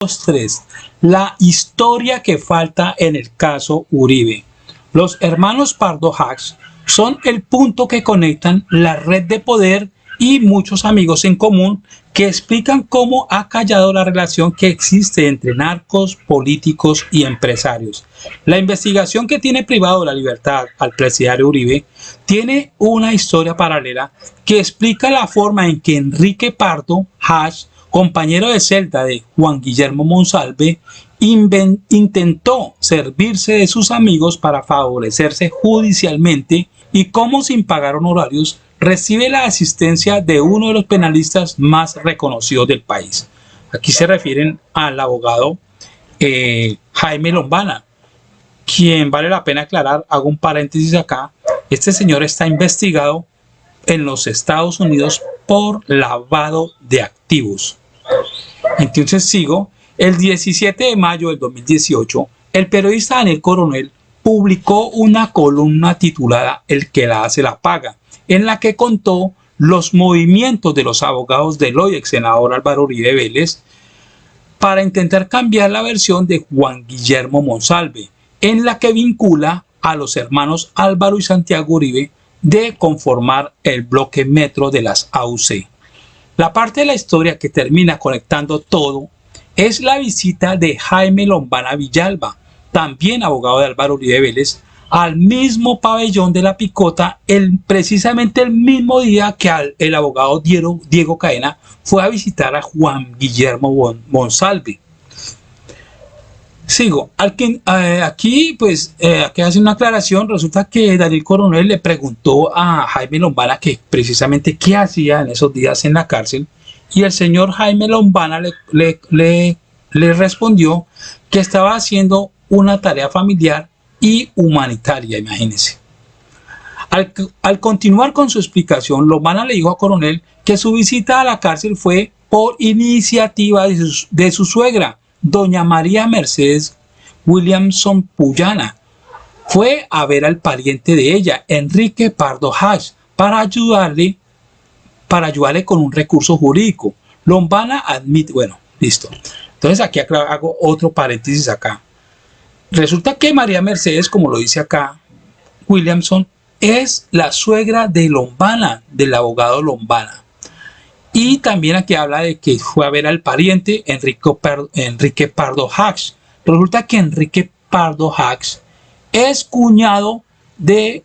3. La historia que falta en el caso Uribe. Los hermanos Pardo Hacks son el punto que conectan la red de poder y muchos amigos en común que explican cómo ha callado la relación que existe entre narcos, políticos y empresarios. La investigación que tiene privado la libertad al presidente Uribe tiene una historia paralela que explica la forma en que Enrique Pardo Hacks, compañero de celda de Juan Guillermo Monsalve, intentó servirse de sus amigos para favorecerse judicialmente y cómo, sin pagar honorarios, recibe la asistencia de uno de los penalistas más reconocidos del país. Aquí se refieren al abogado Jaime Lombana, quien vale la pena aclarar, hago un paréntesis acá, este señor está investigado en los Estados Unidos por lavado de activos. Entonces sigo. El 17 de mayo del 2018, el periodista Daniel Coronel publicó una columna titulada El que la hace la paga, en la que contó los movimientos de los abogados del hoy ex senador Álvaro Uribe Vélez para intentar cambiar la versión de Juan Guillermo Monsalve, en la que vincula a los hermanos Álvaro y Santiago Uribe de conformar el bloque metro de las AUC. La parte de la historia que termina conectando todo es la visita de Jaime Lombana Villalba, también abogado de Álvaro Uribe Vélez, al mismo pabellón de La Picota precisamente el mismo día que el abogado Diego Cadena fue a visitar a Juan Guillermo Monsalve. Sigo. Aquí hace una aclaración. Resulta que Daniel Coronel le preguntó a Jaime Lombana que precisamente qué hacía en esos días en la cárcel, y el señor Jaime Lombana le respondió que estaba haciendo una tarea familiar y humanitaria, imagínense. Al continuar con su explicación, Lombana le dijo a Coronel que su visita a la cárcel fue por iniciativa de su suegra, doña María Mercedes Williamson Puyana. Fue a ver al pariente de ella, Enrique Pardo Hacks, para ayudarle con un recurso jurídico. Lombana admite, bueno, listo. Entonces aquí hago otro paréntesis acá. Resulta que María Mercedes, como lo dice acá Williamson, es la suegra de Lombana, del abogado Lombana. Y también aquí habla de que fue a ver al pariente Enrique Pardo Hacks. Resulta que Enrique Pardo Hacks es cuñado de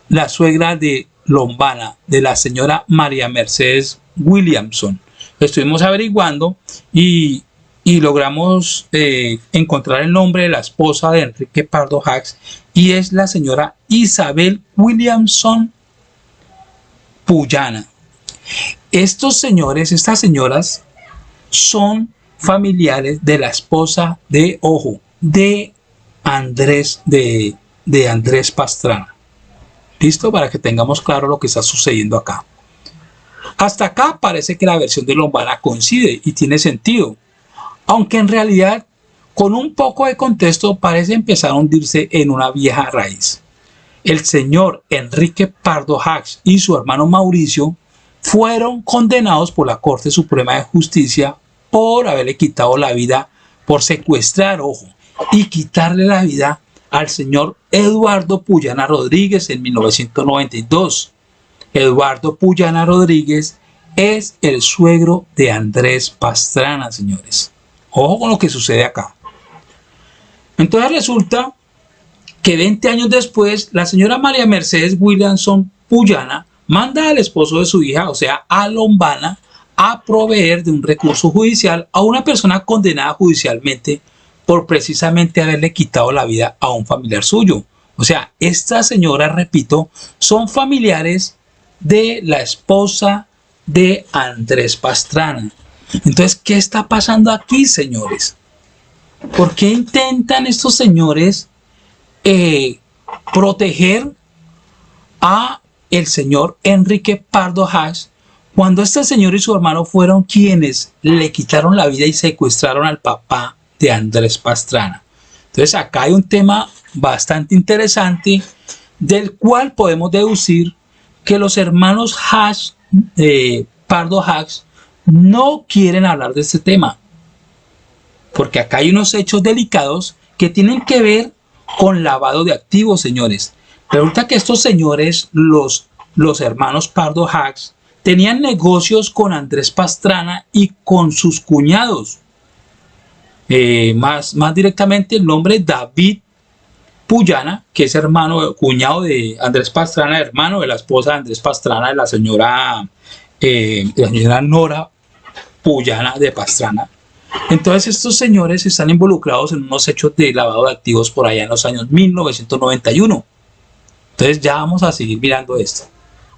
la suegra de Lombana, de la señora María Mercedes Williamson. Estuvimos averiguando y logramos encontrar el nombre de la esposa de Enrique Pardo Hacks, y es la señora Isabel Williamson Puyana. Estas señoras son familiares de la esposa de Andrés Pastrana. ¿Listo? Para que tengamos claro lo que está sucediendo acá. Hasta acá parece que la versión de Lombana coincide y tiene sentido, aunque en realidad con un poco de contexto parece empezar a hundirse en una vieja raíz. El señor Enrique Pardo Hacks y su hermano Mauricio fueron condenados por la Corte Suprema de Justicia por haberle quitado la vida, por secuestrar, y quitarle la vida al señor Eduardo Puyana Rodríguez en 1992. Eduardo Puyana Rodríguez es el suegro de Andrés Pastrana, señores. Ojo con lo que sucede acá. Entonces resulta que 20 años después, la señora María Mercedes Williamson Puyana manda al esposo de su hija, o sea, a Lombana, a proveer de un recurso judicial a una persona condenada judicialmente por precisamente haberle quitado la vida a un familiar suyo. O sea, estas señoras, repito, son familiares de la esposa de Andrés Pastrana. Entonces, ¿qué está pasando aquí, señores? ¿Por qué intentan estos señores proteger a el señor Enrique Pardo Hacks cuando este señor y su hermano fueron quienes le quitaron la vida y secuestraron al papá de Andrés Pastrana? Entonces acá hay un tema bastante interesante del cual podemos deducir que los hermanos Pardo Hacks no quieren hablar de este tema. porque acá hay unos hechos delicados que tienen que ver con lavado de activos, señores. Resulta que estos señores, los hermanos Pardo Hacks, tenían negocios con Andrés Pastrana y con sus cuñados. Más directamente el nombre David Puyana, que es cuñado de Andrés Pastrana, hermano de la esposa de Andrés Pastrana, de la señora Nora Puyana de Pastrana. Entonces estos señores están involucrados en unos hechos de lavado de activos por allá en los años 1991. Entonces ya vamos a seguir mirando esto.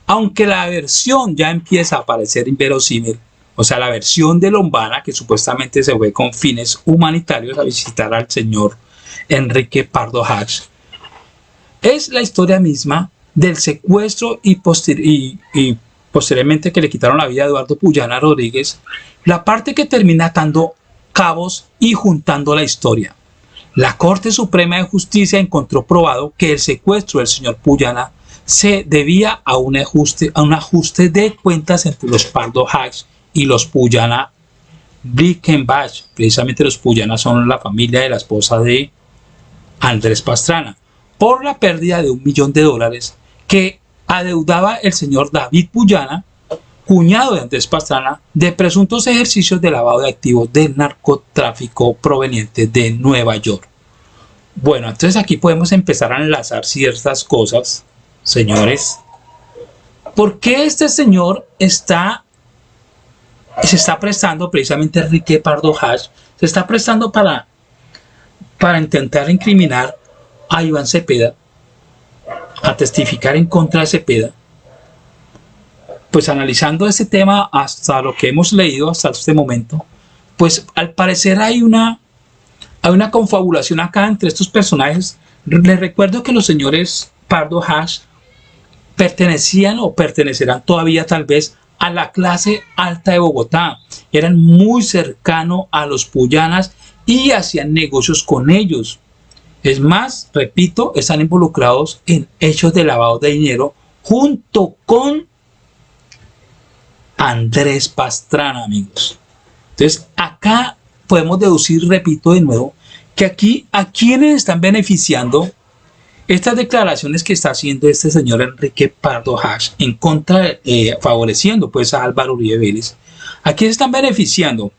Aunque la versión ya empieza a parecer inverosímil, o sea, la versión de Lombana, que supuestamente se fue con fines humanitarios a visitar al señor Enrique Pardo Hacks, es la historia misma del secuestro y posteriormente que le quitaron la vida a Eduardo Puyana Rodríguez, la parte que termina atando cabos y juntando la historia. La Corte Suprema de Justicia encontró probado que el secuestro del señor Puyana se debía a un ajuste de cuentas entre los Pardo Hacks y los Puyana Blickenbach. Precisamente los Puyana son la familia de la esposa de Andrés Pastrana, por la pérdida de $1 millón que adeudaba el señor David Puyana, cuñado de Andrés Pastrana, de presuntos ejercicios de lavado de activos del narcotráfico proveniente de Nueva York. Bueno, entonces aquí podemos empezar a enlazar ciertas cosas, señores. ¿Por qué este señor se está prestando, precisamente Enrique Pardo Hacks, se está prestando para intentar incriminar a Iván Cepeda, a testificar en contra de Cepeda? Pues analizando ese tema hasta lo que hemos leído hasta este momento, pues al parecer hay una confabulación acá entre estos personajes. Les recuerdo que los señores Pardo Hacks pertenecían o pertenecerán todavía tal vez a la clase alta de Bogotá. Eran muy cercanos a los Puyanas y hacían negocios con ellos. Es más, repito, están involucrados en hechos de lavado de dinero junto con Andrés Pastrana, amigos. Entonces, acá podemos deducir, repito de nuevo, que aquí a quienes están beneficiando estas declaraciones que está haciendo este señor Enrique Pardo Hacks en contra, favoreciendo pues a Álvaro Uribe Vélez. Aquí se están beneficiando.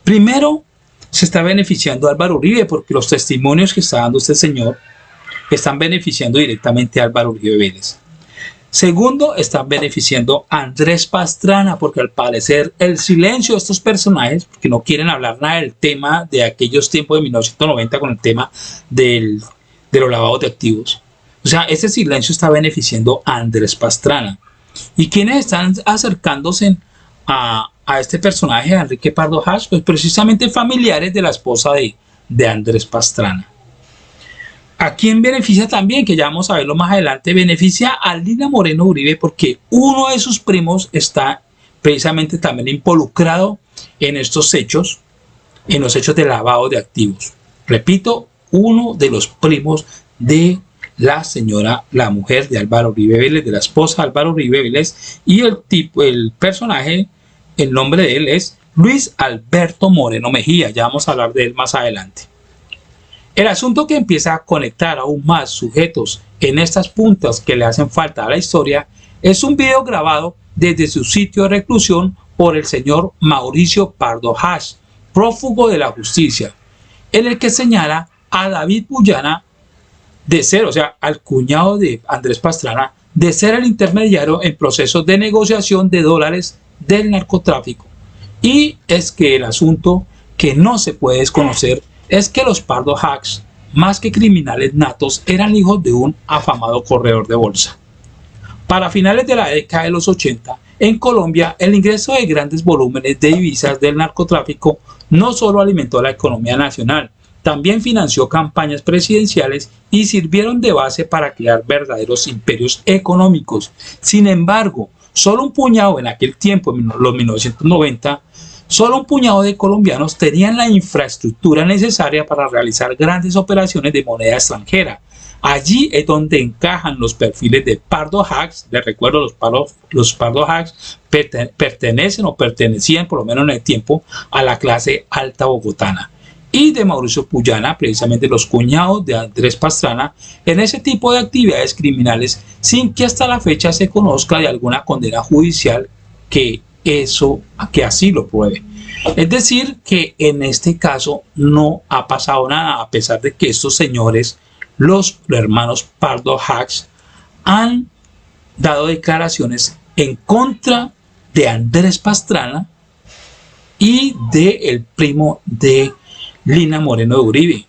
Primero, se está beneficiando a Álvaro Uribe porque los testimonios que está dando este señor están beneficiando directamente a Álvaro Uribe Vélez. Segundo, están beneficiando a Andrés Pastrana porque al parecer el silencio de estos personajes, porque no quieren hablar nada del tema de aquellos tiempos de 1990 con el tema de los lavados de activos. O sea, ese silencio está beneficiando a Andrés Pastrana. ¿Y quiénes están acercándose a este personaje, a Enrique Pardo Hacks? Pues precisamente familiares de la esposa de Andrés Pastrana. ¿A quién beneficia también? Que ya vamos a verlo más adelante. Beneficia a Lina Moreno Uribe porque uno de sus primos está precisamente también involucrado en estos hechos, en los hechos de lavado de activos. Repito, uno de los primos de la señora, la mujer de Álvaro Uribe Vélez, de la esposa de Álvaro Uribe Vélez, y el personaje, el nombre de él es Luis Alberto Moreno Mejía. Ya vamos a hablar de él más adelante. El asunto que empieza a conectar aún más sujetos en estas puntas que le hacen falta a la historia es un video grabado desde su sitio de reclusión por el señor Mauricio Pardo Hacks, prófugo de la justicia, en el que señala a David Puyana de ser, o sea, al cuñado de Andrés Pastrana, de ser el intermediario en procesos de negociación de dólares del narcotráfico. Y es que el asunto que no se puede desconocer es que los Pardo Hacks, más que criminales natos, eran hijos de un afamado corredor de bolsa. Para finales de la década de los 80, en Colombia, el ingreso de grandes volúmenes de divisas del narcotráfico no solo alimentó la economía nacional, también financió campañas presidenciales y sirvieron de base para crear verdaderos imperios económicos. Sin embargo, solo un puñado en aquel tiempo, en los 1990, solo un puñado de colombianos tenían la infraestructura necesaria para realizar grandes operaciones de moneda extranjera. Allí es donde encajan los perfiles de Pardo Hacks. Les recuerdo, los Pardo Hacks pertenecen o pertenecían, por lo menos en el tiempo, a la clase alta bogotana. y de Mauricio Puyana, precisamente los cuñados de Andrés Pastrana, en ese tipo de actividades criminales, sin que hasta la fecha se conozca de alguna condena judicial que así lo pruebe. Es decir, que en este caso no ha pasado nada, a pesar de que estos señores, los hermanos Pardo Hacks, han dado declaraciones en contra de Andrés Pastrana y del primo de Lina Moreno de Uribe.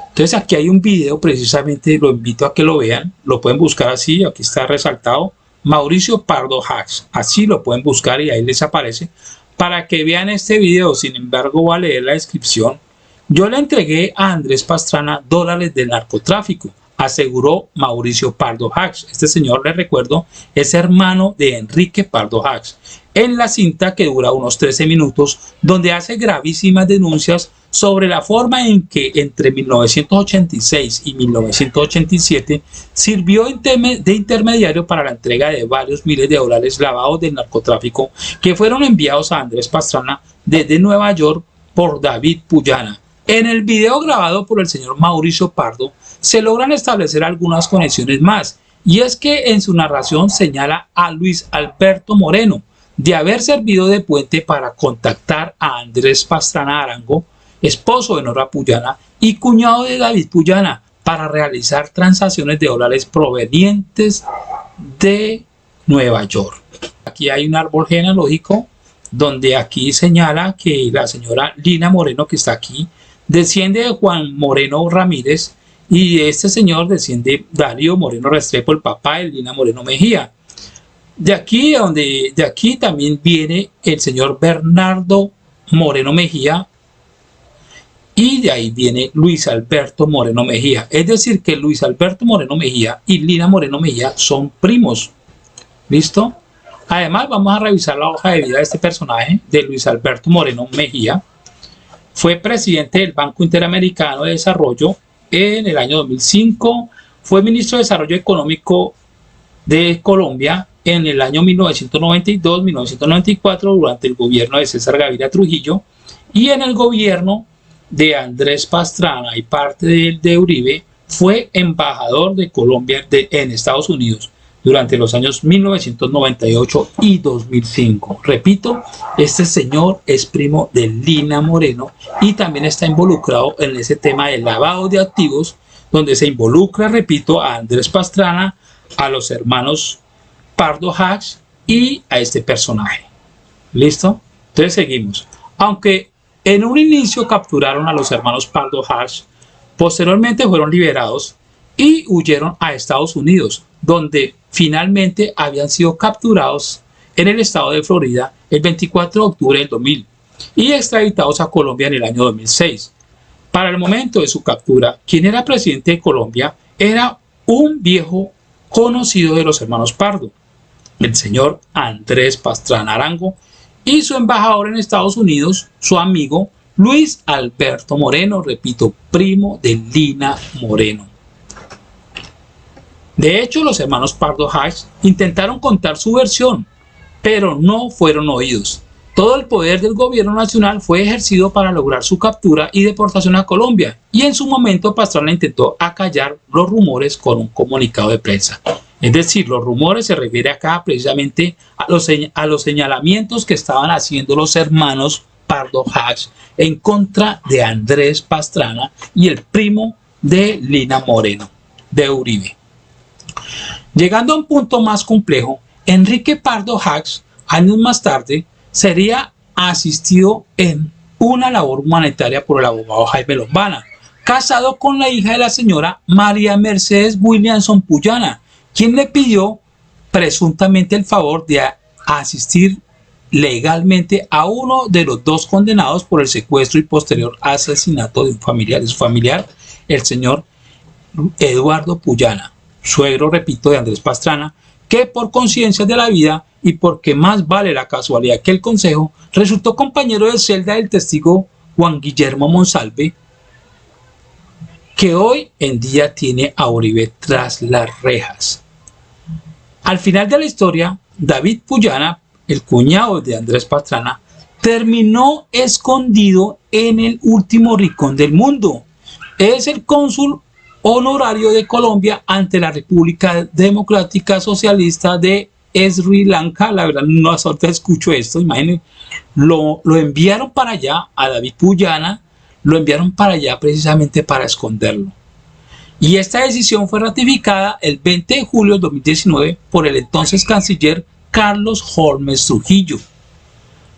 Entonces aquí hay un video, precisamente lo invito a que lo vean, lo pueden buscar así, aquí está resaltado, Mauricio Pardo Hacks, así lo pueden buscar y ahí les aparece, para que vean este video. Sin embargo, voy a leer la descripción. Yo le entregué a Andrés Pastrana dólares del narcotráfico, aseguró Mauricio Pardo Hacks. Este señor, les recuerdo, es hermano de Enrique Pardo Hacks, en la cinta que dura unos 13 minutos, donde hace gravísimas denuncias sobre la forma en que entre 1986 y 1987 sirvió de intermediario para la entrega de varios miles de dólares lavados del narcotráfico que fueron enviados a Andrés Pastrana desde Nueva York por David Puyana. En el video grabado por el señor Mauricio Pardo se logran establecer algunas conexiones más, y es que en su narración señala a Luis Alberto Moreno de haber servido de puente para contactar a Andrés Pastrana Arango, esposo de Nora Puyana y cuñado de David Puyana, para realizar transacciones de dólares provenientes de Nueva York. Aquí hay un árbol genealógico donde aquí señala que la señora Lina Moreno, que está aquí, desciende de Juan Moreno Ramírez, y este señor desciende de Darío Moreno Restrepo, el papá de Lina Moreno Mejía. De aquí también viene el señor Bernardo Moreno Mejía, y de ahí viene Luis Alberto Moreno Mejía. Es decir, que Luis Alberto Moreno Mejía y Lina Moreno Mejía son primos. ¿Listo? Además, vamos a revisar la hoja de vida de este personaje, de Luis Alberto Moreno Mejía. Fue presidente del Banco Interamericano de Desarrollo en el año 2005. Fue ministro de Desarrollo Económico de Colombia en el año 1992-1994 durante el gobierno de César Gaviria Trujillo, y en el gobierno de Andrés Pastrana y parte de Uribe fue embajador de Colombia en Estados Unidos durante los años 1998 y 2005. Repito, este señor es primo de Lina Moreno y también está involucrado en ese tema de lavado de activos, donde se involucra, repito, a Andrés Pastrana, a los hermanos Pardo Hacks y a este personaje. ¿Listo? Entonces seguimos. Aunque en un inicio capturaron a los hermanos Pardo Hacks, posteriormente fueron liberados y huyeron a Estados Unidos, donde finalmente habían sido capturados en el estado de Florida el 24 de octubre del 2000 y extraditados a Colombia en el año 2006. Para el momento de su captura, quien era presidente de Colombia era un viejo conocido de los hermanos Pardo, el señor Andrés Pastrana Arango, y su embajador en Estados Unidos, su amigo Luis Alberto Moreno, repito, primo de Lina Moreno. De hecho, los hermanos Pardo Hacks intentaron contar su versión, pero no fueron oídos. Todo el poder del gobierno nacional fue ejercido para lograr su captura y deportación a Colombia, y en su momento Pastrana intentó acallar los rumores con un comunicado de prensa. Es decir, los rumores se refiere acá precisamente a los señalamientos que estaban haciendo los hermanos Pardo Hacks en contra de Andrés Pastrana y el primo de Lina Moreno de Uribe. Llegando a un punto más complejo, Enrique Pardo Hacks, años más tarde, sería asistido en una labor humanitaria por el abogado Jaime Lombana, casado con la hija de la señora María Mercedes Williamson Puyana, quien le pidió presuntamente el favor de asistir legalmente a uno de los dos condenados por el secuestro y posterior asesinato de un familiar, de su familiar, el señor Eduardo Puyana, suegro, repito, de Andrés Pastrana, que por conciencia de la vida y porque más vale la casualidad que el consejo, resultó compañero de celda del testigo Juan Guillermo Monsalve, que hoy en día tiene a Uribe tras las rejas. Al final de la historia, David Puyana, el cuñado de Andrés Pastrana, terminó escondido en el último rincón del mundo. Es el cónsul honorario de Colombia ante la República Democrática Socialista de Sri Lanka. La verdad, no hasta ahorita escucho esto, imagínense. Lo enviaron para allá, a David Puyana, lo enviaron para allá precisamente para esconderlo. Y esta decisión fue ratificada el 20 de julio de 2019 por el entonces canciller Carlos Holmes Trujillo.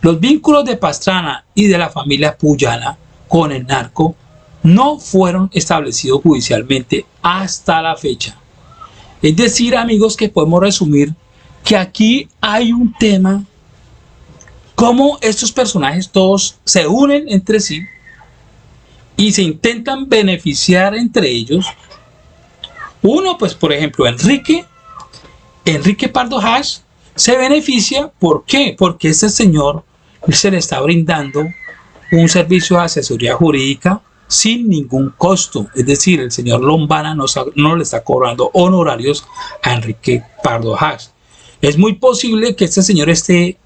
Los vínculos de Pastrana y de la familia Puyana con el narco no fueron establecidos judicialmente hasta la fecha. Es decir, amigos, que podemos resumir que aquí hay un tema, cómo estos personajes todos se unen entre sí y se intentan beneficiar entre ellos. Uno, pues por ejemplo, Enrique Pardo Hash se beneficia. ¿Por qué? Porque este señor se le está brindando un servicio de asesoría jurídica sin ningún costo. Es decir, el señor Lombana no le está cobrando honorarios a Enrique Pardo Hash. Es muy posible que este señor esté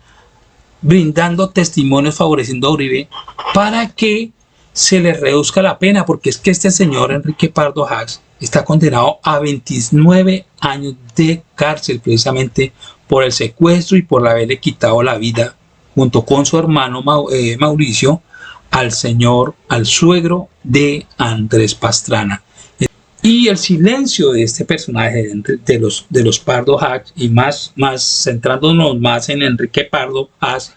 brindando testimonios favoreciendo a Uribe para que se le reduzca la pena, porque es que este señor Enrique Pardo Hash está condenado a 29 años de cárcel precisamente por el secuestro y por haberle quitado la vida junto con su hermano Mauricio al suegro de Andrés Pastrana. Y el silencio de este personaje de los Pardo Hash, y más centrándonos más en Enrique Pardo Hash,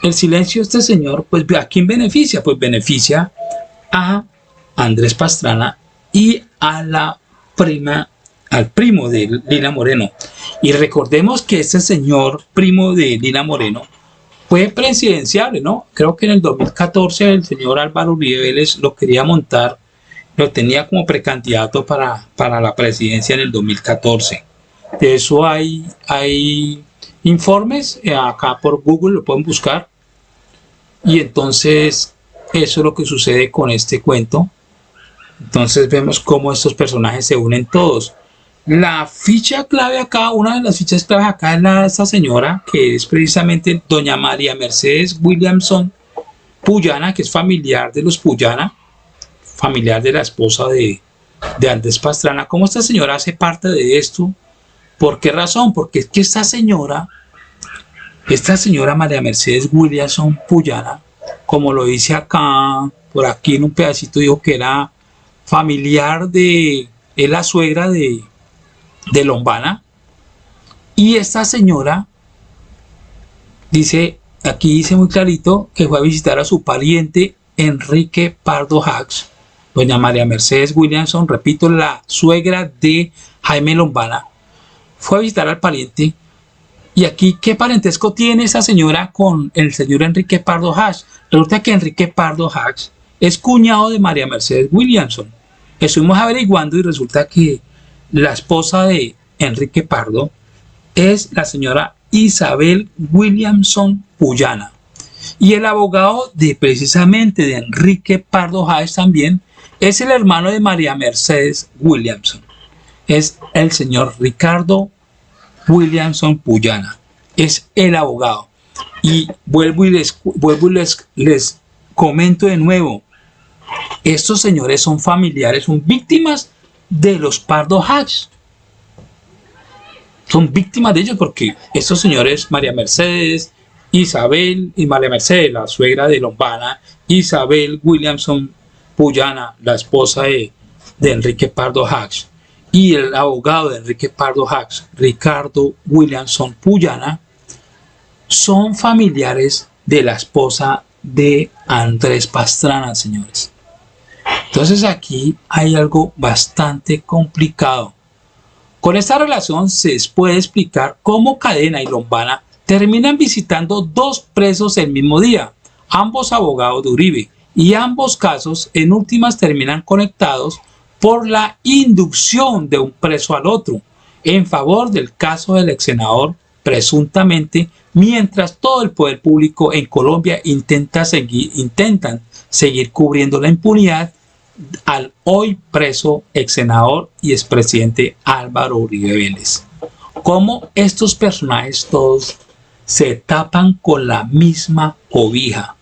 el silencio de este señor, pues ¿a quién beneficia? Pues beneficia a Andrés Pastrana y al primo de Lina Moreno. Y recordemos que este señor primo de Lina Moreno fue presidenciable, ¿no? Creo que en el 2014 el señor Álvaro Uribe Vélez lo quería montar, lo tenía como precandidato para la presidencia en el 2014. De eso hay informes, acá por Google lo pueden buscar. Y entonces eso es lo que sucede con este cuento. Entonces vemos cómo estos personajes se unen todos. La ficha clave acá, una de las fichas clave acá es esta señora, que es precisamente doña María Mercedes Williamson Puyana, que es familiar de los Puyana, familiar de la esposa de Andrés Pastrana. ¿Cómo esta señora hace parte de esto? ¿Por qué razón? Porque es que esta señora María Mercedes Williamson Puyana, como lo dice acá, por aquí en un pedacito dijo que era familiar es la suegra de Lombana. Y esta señora aquí dice muy clarito que fue a visitar a su pariente Enrique Pardo Hash, doña María Mercedes Williamson, repito, la suegra de Jaime Lombana, fue a visitar al pariente. Y aquí, ¿qué parentesco tiene esa señora con el señor Enrique Pardo Hash? Resulta que Enrique Pardo Hash es cuñado de María Mercedes Williamson. Estuvimos averiguando y resulta que la esposa de Enrique Pardo es la señora Isabel Williamson Puyana. Y el abogado precisamente de Enrique Pardo Hash también es el hermano de María Mercedes Williamson. Es el señor Ricardo Williamson Puyana. Es el abogado. Y vuelvo y les comento de nuevo. Estos señores son familiares, son víctimas de los Pardo Hash. Son víctimas de ellos porque estos señores, María Mercedes, Isabel y María Mercedes, la suegra de Lombana, Isabel Williamson Puyana, la esposa de Enrique Pardo Hash, y el abogado de Enrique Pardo Hash, Ricardo Williamson Puyana, son familiares de la esposa de Andrés Pastrana, señores. Entonces aquí hay algo bastante complicado. Con esta relación se puede explicar cómo Cadena y Lombana terminan visitando dos presos el mismo día, ambos abogados de Uribe, y ambos casos en últimas terminan conectados por la inducción de un preso al otro, en favor del caso del ex senador presuntamente, mientras todo el poder público en Colombia intentan seguir cubriendo la impunidad al hoy preso ex senador y expresidente Álvaro Uribe Vélez. Cómo estos personajes todos se tapan con la misma cobija.